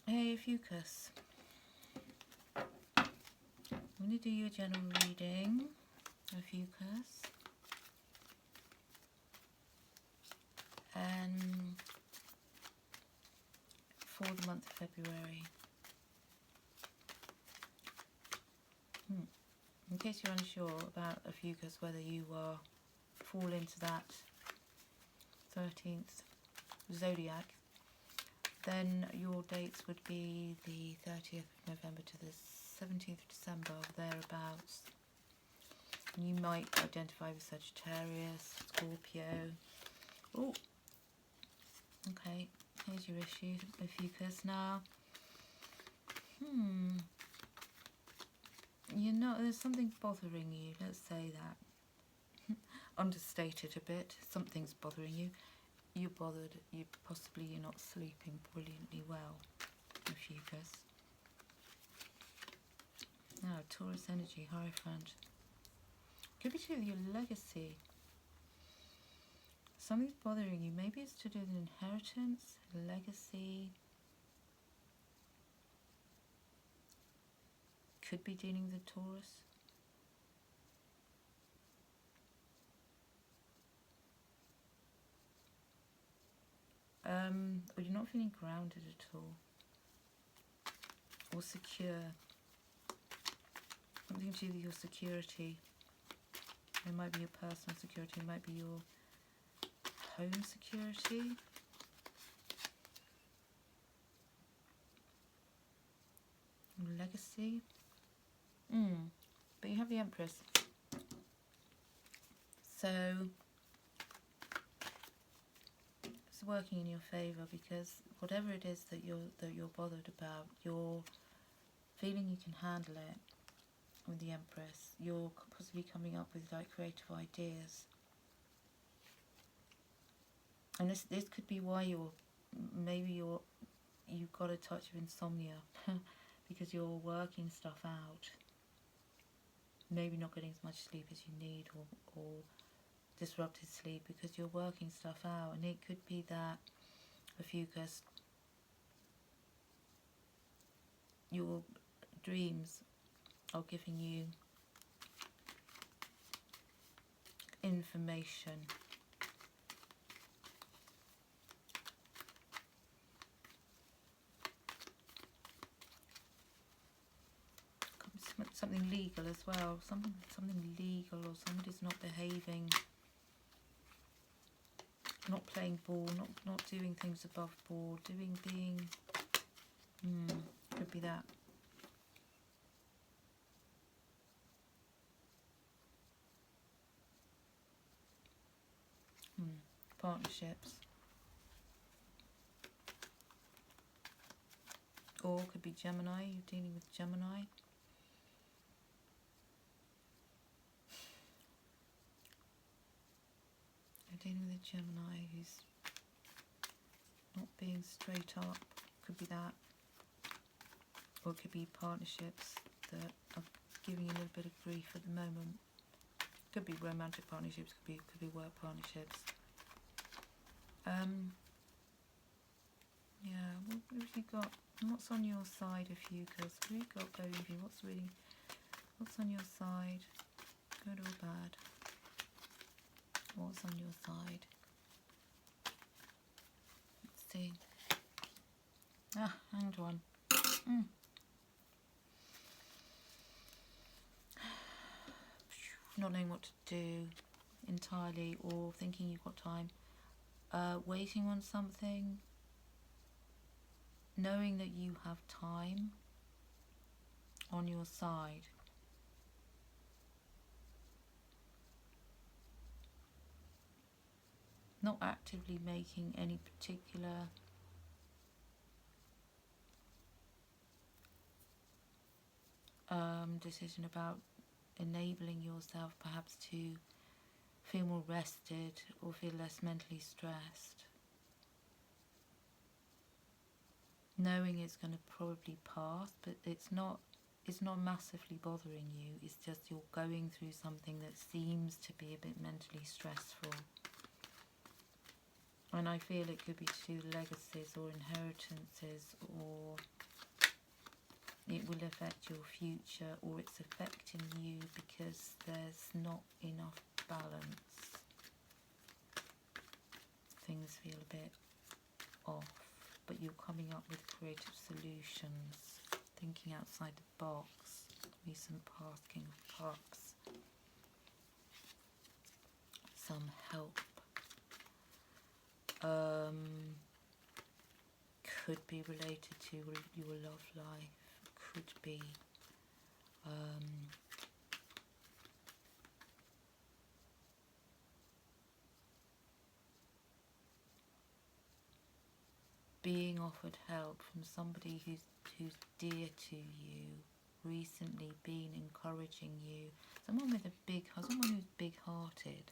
Hey, Ophiuchus. I'm going to do your general reading, Ophiuchus. And for the month of February. In case you're unsure about Ophiuchus, whether you fall into that 13th zodiac, then your dates would be the 30th of November to the 17th of December, thereabouts. And you might identify with Sagittarius, Scorpio. Oh, okay, here's your issue, Ophiuchus. Now, you know, there's something bothering you, let's say that. Understated a bit, something's bothering you. You're bothered, you're not sleeping brilliantly well, Ophiuchus. Now, Taurus energy, Hierophant. Could be to do with your legacy. Something's bothering you. Maybe it's to do with an inheritance, legacy. Could be dealing with a Taurus. Or you're not feeling grounded at all. Or secure. Something to do with your security. It might be your personal security, it might be your home security. Legacy. But you have the Empress. So it's working in your favour, because whatever it is that you're bothered about, you're feeling you can handle it with the Empress. You're possibly coming up with like creative ideas. And this could be why you've got a touch of insomnia because you're working stuff out. Maybe not getting as much sleep as you need, or disrupted sleep because you're working stuff out. And it could be that, Ophiuchus, your dreams are giving you information. Something legal as well, something legal, or somebody's not behaving, not playing ball, not doing things above board, could be that. Partnerships, or could be Gemini. You're dealing with Gemini. Dealing with a Gemini who's not being straight up. Could be that. Or it could be partnerships that are giving you a little bit of grief at the moment. Could be romantic partnerships, could be work partnerships. Yeah, what have you got? What's on your side, Ophiuchus? What have you got going for you? What's on your side? Good or bad? What's on your side? Let's see. Hanged one. Not knowing what to do entirely, or thinking you've got time. Waiting on something. Knowing that you have time on your side. Not actively making any particular decision about enabling yourself perhaps to feel more rested or feel less mentally stressed. Knowing it's going to probably pass, but it's not massively bothering you. It's just you're going through something that seems to be a bit mentally stressful. And I feel it could be to do with legacies or inheritances, or it will affect your future, or it's affecting you because there's not enough balance. Things feel a bit off, but you're coming up with creative solutions, thinking outside the box. Recent past, King of Cups. Some help. Could be related to your love life. Could be being offered help from somebody who's dear to you, recently been encouraging you, someone with someone who's big-hearted,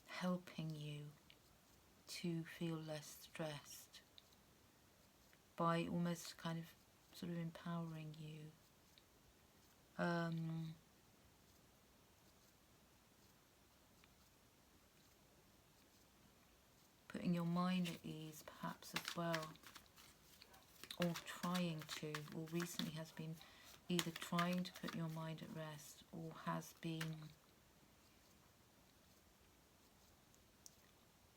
helping you to feel less stressed by almost kind of sort of empowering you. Putting your mind at ease perhaps as well, or trying to, or recently has been either trying to put your mind at rest, or has been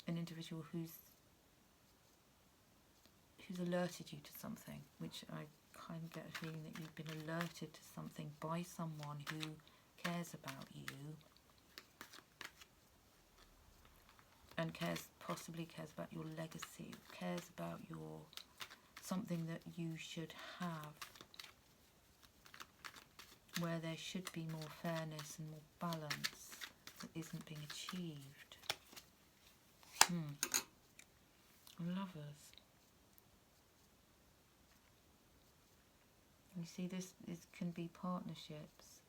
an individual who's alerted you to something, which I kind of get a feeling that you've been alerted to something by someone who cares about you, and possibly cares about your legacy, cares about something that you should have, where there should be more fairness and more balance that isn't being achieved. Lovers. You see, this can be partnerships,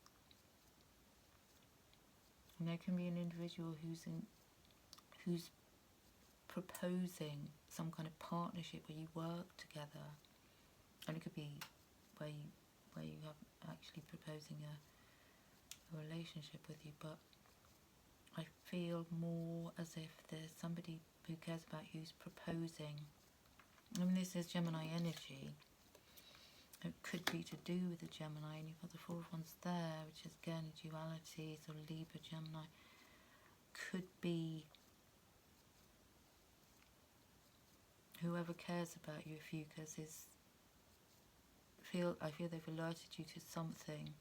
and there can be an individual who's proposing some kind of partnership where you work together, and it could be where you have actually proposing a relationship with you, but I feel more as if there's somebody who cares about you who's proposing. I mean, this is Gemini energy. It could be to do with the Gemini, and you've got the Four of Wands there, which is again a duality, so Libra, Gemini. Could be whoever cares about you, Ophiuchus, I feel they've alerted you to something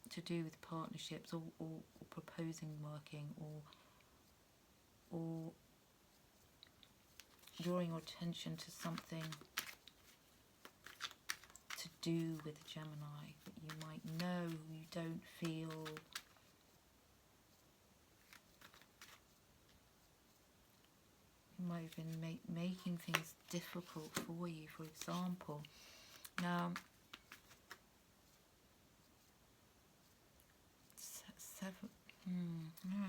to do with partnerships, or proposing working, or drawing your attention to something to do with the Gemini that you might know, you don't feel you might have been making things difficult for you, for example. Now, no,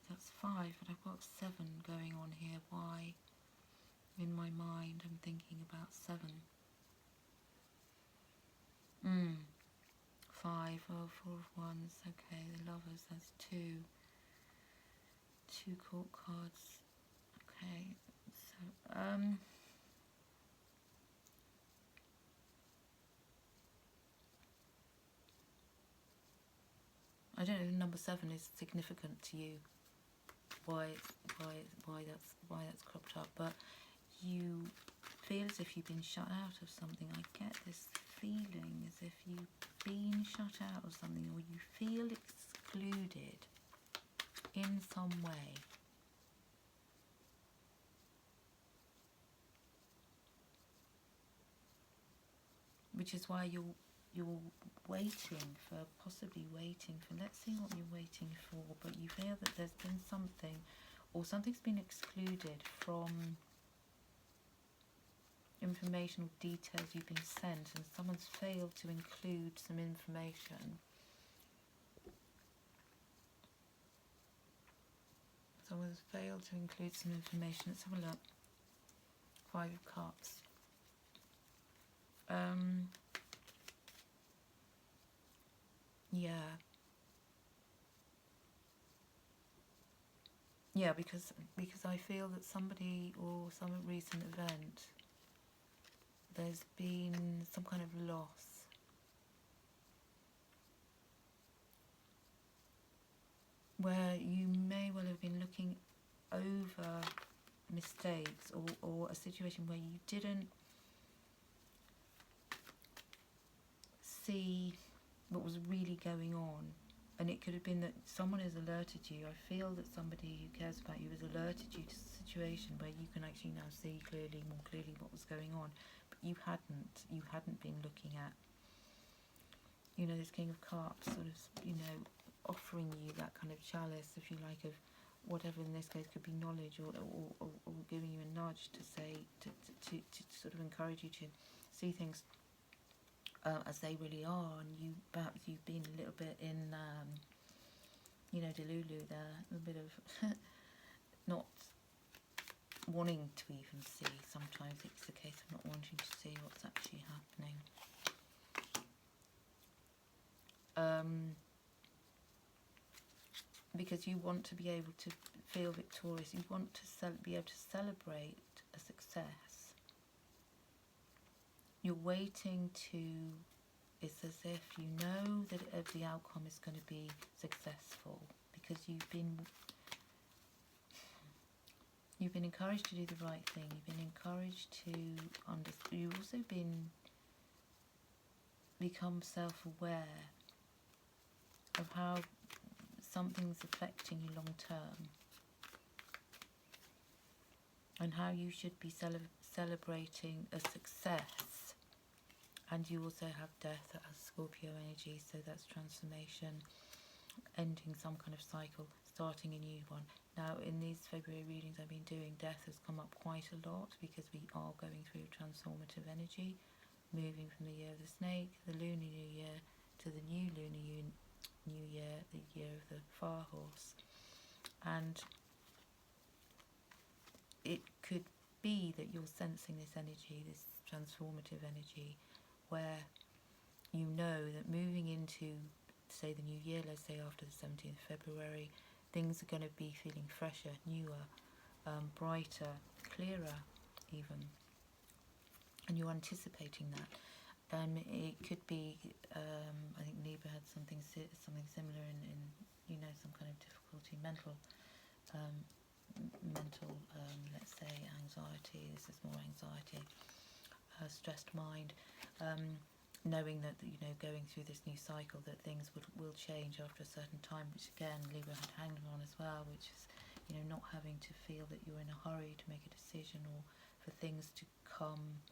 that's 5, but I've got 7 going on here. Why? In my mind, I'm thinking about 7. 5, oh, 4 of Wands, okay, the Lovers, that's 2. 2 court cards, okay, so, I don't know if number 7 is significant to you, why that's cropped up, but you feel as if you've been shut out of something. I get this feeling as if you've been shut out of something, or you feel excluded in some way. Which is why you're possibly waiting for, let's see what you're waiting for, but you feel that there's been something, or something's been excluded from information or details you've been sent, and someone's failed to include some information. Someone's failed to include some information. Let's have a look. 5 of Cups. Yeah. Yeah, because I feel that somebody or some recent event, there's been some kind of loss where you may well have been looking over mistakes, or a situation where you didn't see what was really going on. And it could have been that someone has alerted you. I feel that somebody who cares about you has alerted you to a situation where you can actually now see more clearly what was going on, but you hadn't been looking at, this King of Cups sort of, offering you that kind of chalice, if you like, of whatever in this case could be knowledge, or giving you a nudge to say, to sort of encourage you to see things as they really are. And perhaps you've been a little bit in delulu there, a bit of not wanting to even see. Sometimes it's the case of not wanting to see what's actually happening. Because you want to be able to feel victorious, you want to be able to celebrate a success. You're waiting to, it's as if you know that the outcome is going to be successful, because you've been encouraged to do the right thing. You've been encouraged to understand. You've also become self-aware of how something's affecting you long term, and how you should be celebrating a success. And you also have death as Scorpio energy, so that's transformation, ending some kind of cycle, starting a new one. Now, in these February readings I've been doing, death has come up quite a lot, because we are going through transformative energy, moving from the year of the snake, the lunar new year, to the new lunar new year, the year of the fire horse. And it could be that you're sensing this energy, this transformative energy, where you know that moving into, say, the new year, let's say after the 17th of February, things are going to be feeling fresher, newer, brighter, clearer even. And you're anticipating that. It could be, I think Libra had something similar in some kind of difficulty, mental, let's say, anxiety. This is more anxiety, stressed mind, knowing that going through this new cycle, that things will change after a certain time, which again Libra had hanged on as well, which is not having to feel that you're in a hurry to make a decision, or for things to come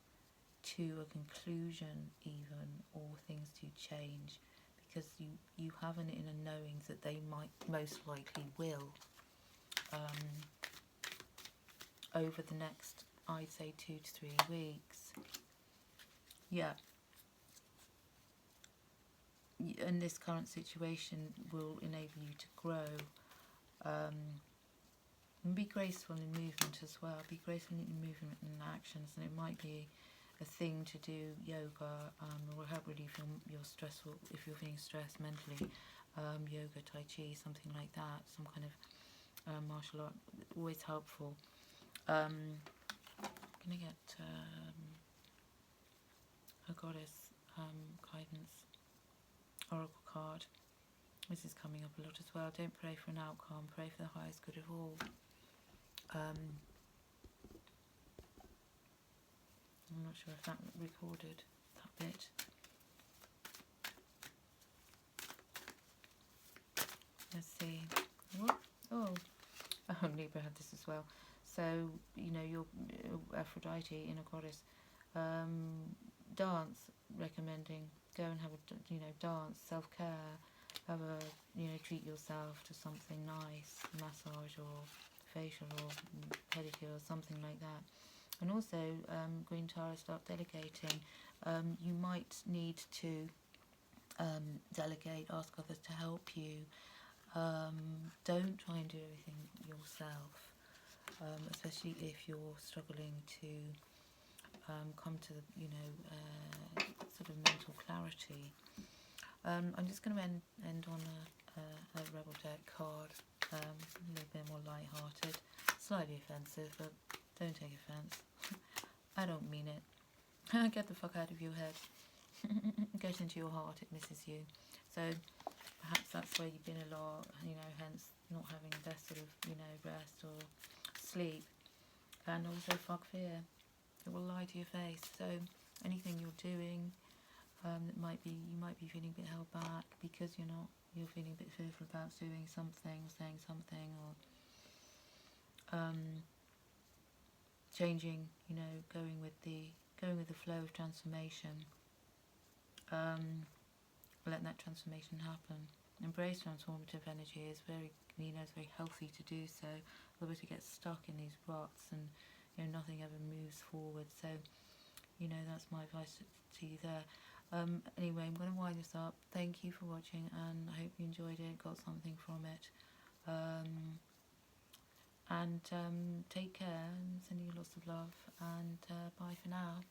to a conclusion even, or things to change, because you have an inner knowing that they most likely will, over the next, I'd say, 2 to 3 weeks. Yeah. And this current situation will enable you to grow, and be graceful in movement as well. Be graceful in movement and actions, and it might be a thing to do yoga, or help relieve your stressful, if you're feeling stressed mentally, yoga, tai chi, something like that, some kind of martial art, always helpful. I'm gonna get a goddess guidance oracle card. This is coming up a lot as well. Don't pray for an outcome, pray for the highest good of all. I'm not sure if that recorded that bit. Let's see. What? Oh, Libra had this as well. So, your Aphrodite, inner goddess, dance, recommending, go and have a, dance, self-care, have a, treat yourself to something nice, massage or facial or pedicure or something like that. And also, Green Tara, start delegating. You might need to delegate, ask others to help you. Don't try and do everything yourself, especially if you're struggling to come to, sort of mental clarity. I'm just going to end on a Rebel deck card, a little bit more light-hearted, slightly offensive, but don't take offence. I don't mean it. Get the fuck out of your head. Get into your heart, it misses you. So perhaps that's where you've been a lot, hence not having the best sort of, rest or sleep. And also fuck fear. It will lie to your face. So anything you're doing, that you might be feeling a bit held back because you're feeling a bit fearful about doing something or saying something, or changing, going with the flow of transformation. Let that transformation happen. Embrace transformative energy. Is very, it's very healthy to do so. Otherwise we get stuck in these ruts and nothing ever moves forward. So that's my advice to you there. Anyway, I'm going to wind this up. Thank you for watching, and I hope you enjoyed it, got something from it. And take care, and sending you lots of love, and bye for now.